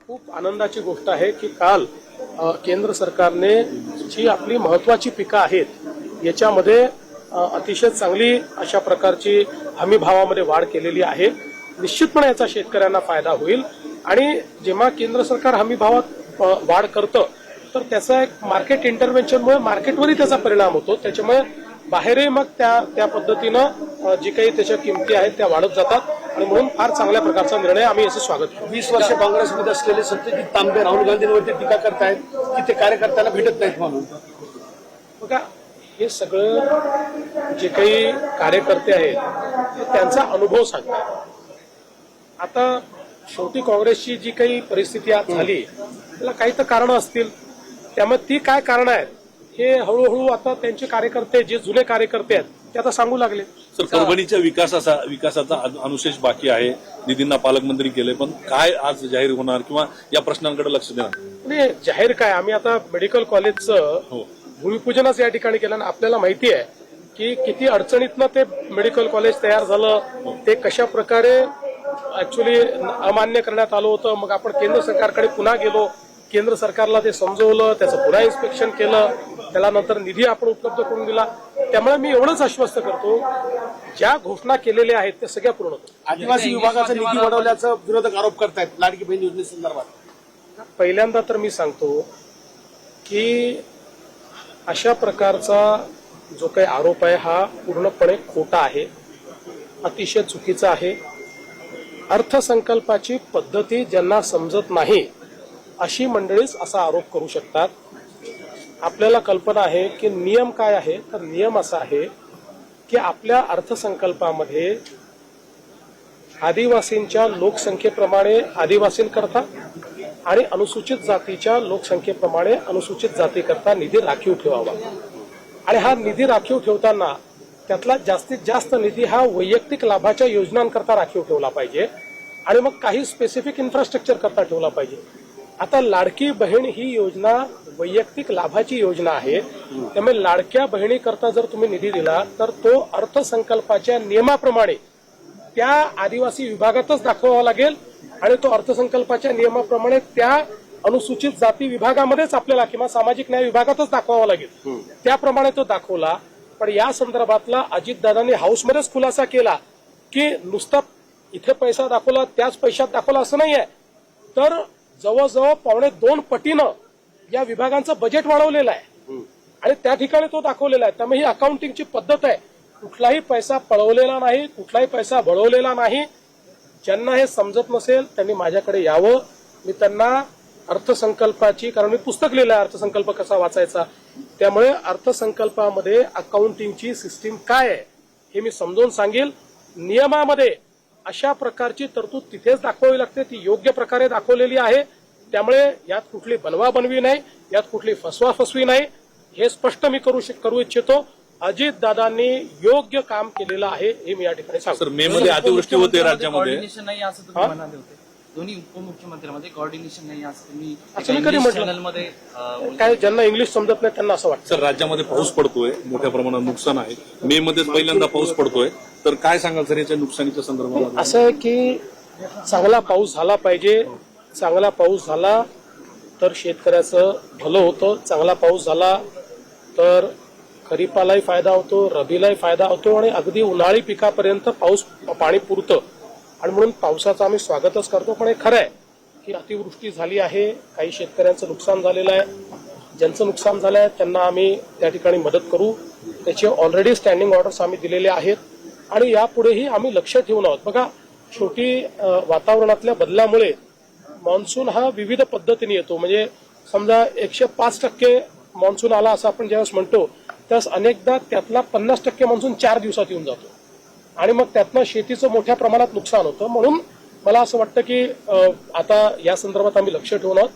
खूप आनंदाची गोष्ट आहे की काल केंद्र सरकारने जी आपली महत्वाची पिकं आहेत याच्यामध्ये अतिशय चांगली अशा प्रकारची हमी भावामध्ये वाढ केलेली आहे। निश्चितपणे याचा शेतकऱ्यांना फायदा होईल आणि जेव्हा केंद्र सरकार हमी भावात वाढ करतं तर त्याचा एक मार्केट इंटरव्हेन्शनमुळे मार्केटवरही त्याचा परिणाम होतो। त्याच्यामुळे बाहेरही मग त्या पद्धतीनं जी काही त्याच्या किमती आहेत त्या वाढत जातात आणि म्हणून फार चांगल्या प्रकारचा निर्णय आम्ही याचं स्वागत करतो। 20 वर्ष काँग्रेसमध्ये असलेले सत्यजित तांबे राहुल गांधींवरती टीका करतायत की ते कार्यकर्त्याला भेटत नाहीत म्हणून। बघा, हे सगळं जे काही कार्यकर्ते आहेत ते त्यांचा अनुभव सांगतात। आता शेवटी काँग्रेसची जी काही परिस्थिती आज झाली त्याला काही तर कारणं असतील, त्यामुळे ती काय कारणं आहेत हे हळूहळू आता त्यांचे कार्यकर्ते जे जुने कार्यकर्ते आहेत ते आता सांगू लागले। सर, परभणीच्या विकासाचा अनुशेष बाकी आहे, निधींना पालकमंत्री केले, पण काय आज जाहीर होणार किंवा या प्रश्नांकडे लक्ष देणार? नाही, जाहीर काय, आम्ही आता मेडिकल कॉलेजचं भूमिपूजनच या ठिकाणी केलं आणि आपल्याला माहिती आहे की किती अडचणीतनं ते मेडिकल कॉलेज तयार झालं, ते कशा प्रकारे ऍक्च्युली अमान्य करण्यात आलं होतं। मग आपण केंद्र सरकारकडे पुन्हा गेलो, केंद्र सरकारला ते समजवलं, त्याचं पुन्हा इन्स्पेक्शन केलं, त्याला नंतर निधी आपण उपलब्ध करून दिला। त्यामुळे मी एवढंच आश्वस्त करतो, ज्या घोषणा केलेल्या आहेत त्या सगळ्या पूर्ण होतात। आदिवासी विभागाचा निधी वाढवल्याचा विरोधक आरोप करतायत लाडकी बहीण योजनेसंदर्भात। पहिल्यांदा तर मी सांगतो की अशा प्रकारचा जो काही आरोप आहे हा पूर्णपणे खोटा आहे, अतिशय चुकीचा आहे। अर्थसंकल्पाची पद्धती ज्यांना समजत नाही अशी मंडळीच असा आरोप करू शकतात। आपल्याला कल्पना आहे की नियम काय आहे, तर नियम असा आहे की आपल्या अर्थसंकल्पामध्ये आदिवासींच्या लोकसंख्येप्रमाणे आदिवासींकरता आणि अनुसूचित जातीच्या लोकसंख्येप्रमाणे अनुसूचित जातीकरता निधी राखीव ठेवावा आणि हा निधी राखीव ठेवताना त्यातला जास्तीत जास्त निधी हा वैयक्तिक लाभाच्या योजनांकरता राखीव ठेवला पाहिजे आणि मग काही स्पेसिफिक इन्फ्रास्ट्रक्चर करता ठेवला पाहिजे। आता लाडकी बहीण ही योजना वैयक्तिक लाभाची योजना आहे, त्यामुळे लाडक्या बहिणीकरता जर तुम्ही निधी दिला तर तो अर्थसंकल्पाच्या नियमाप्रमाणे त्या आदिवासी विभागातच दाखवावा लागेल आणि तो अर्थसंकल्पाच्या नियमाप्रमाणे त्या अनुसूचित जाती विभागामध्येच आपल्याला किंवा सामाजिक न्याय विभागातच दाखवावा लागेल। त्याप्रमाणे तो दाखवला, पण या संदर्भातला अजितदादांनी हाऊसमध्येच खुलासा केला की नुसता इथे पैसा दाखवला त्याच पैशात दाखवला असं नाहीये, तर जवळजवळ 2.25 पटीनं या विभागांचं बजेट वाढवलेलं आहे आणि त्या ठिकाणी तो दाखवलेला आहे। त्यामुळे ही अकाउंटिंगची पद्धत आहे, कुठलाही पैसा पळवलेला नाही, कुठलाही पैसा वळवलेला नाही। ज्यांना हे समजत नसेल त्यांनी माझ्याकडे यावं, मी त्यांना अर्थसंकल्पाची, कारण मी पुस्तक लिहिलं आहे अर्थसंकल्प कसा वाचायचा, त्यामुळे अर्थसंकल्पामध्ये अकाउंटिंगची सिस्टीम काय आहे हे मी समजावून सांगेल। नियमामध्ये अशा प्रकारची तरतूद तिथेच दाखवावी लागते, ती योग्य प्रकारे दाखवलेली आहे। त्यामुळे यात कुठली बनवाबनवी नाही, यात कुठली फसवाफसवी नाही, हे स्पष्ट मी करू इच्छितो। अजितदादांनी योग्य काम केलेलं आहे हे मी या ठिकाणी सांगतो। सर, मे मध्ये अतिवृष्टी होते राज्यामध्ये, नाही असं तुम्ही म्हणाले होते, दोन्ही उपमुख्यमंत्र्यांमध्ये कोऑर्डिनेशन नाही असं तुम्ही असं मी कधी म्हटलं? काय ज्यांना इंग्लिश समजत नाही त्यांना असं वाटतं। सर, राज्यामध्ये पाऊस पडतोय, मोठ्या प्रमाणात नुकसान आहे, मे मध्येच पहिल्यांदा पाऊस पडतोय, तर काय सांगाल सर याच्या नुकसानीच्या संदर्भात? असं आहे की चांगला पाऊस झाला पाहिजे, चांगला पाऊस झाला तर शेतकऱ्याचं भलं होतं, चांगला पाऊस झाला तर खरीपालाही फायदा होतो, रबीलाही फायदा होतो आणि अगदी उन्हाळी पिकापर्यंत पाणी पुरतं आणि म्हणून पावसाचं आम्ही स्वागतच करतो। पण हे खरं आहे की अतिवृष्टी झाली आहे, काही शेतकऱ्यांचं नुकसान झालेलं आहे, ज्यांचं नुकसान झालं आहे त्यांना आम्ही त्या ठिकाणी मदत करू, त्याचे ऑलरेडी स्टँडिंग ऑर्डर्स आम्ही दिलेले आहेत आणि यापुढेही आम्ही लक्ष ठेवून आहोत। बघा, शेवटी वातावरणातल्या बदलामुळे मान्सून हा विविध पद्धतीने येतो, म्हणजे समजा 105% मान्सून आला असं आपण ज्यावेळेस म्हणतो त्यावेळेस अनेकदा त्यातला 50% मान्सून 4 दिवसात येऊन जातो आणि मग त्यातनं शेतीचं मोठ्या प्रमाणात नुकसान होतं। म्हणून मला असं वाटतं की आता या संदर्भात आम्ही लक्ष ठेवून आहोत,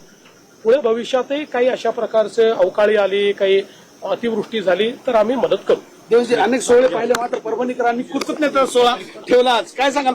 पुढे भविष्यातही काही अशा प्रकारचे अवकाळी आली, काही अतिवृष्टी झाली तर आम्ही मदत करू। देवजी, अनेक सोहळे पाहिले मात्र परभणीकरांनी कृतज्ञता सोहळा ठेवला, काय सांगाल?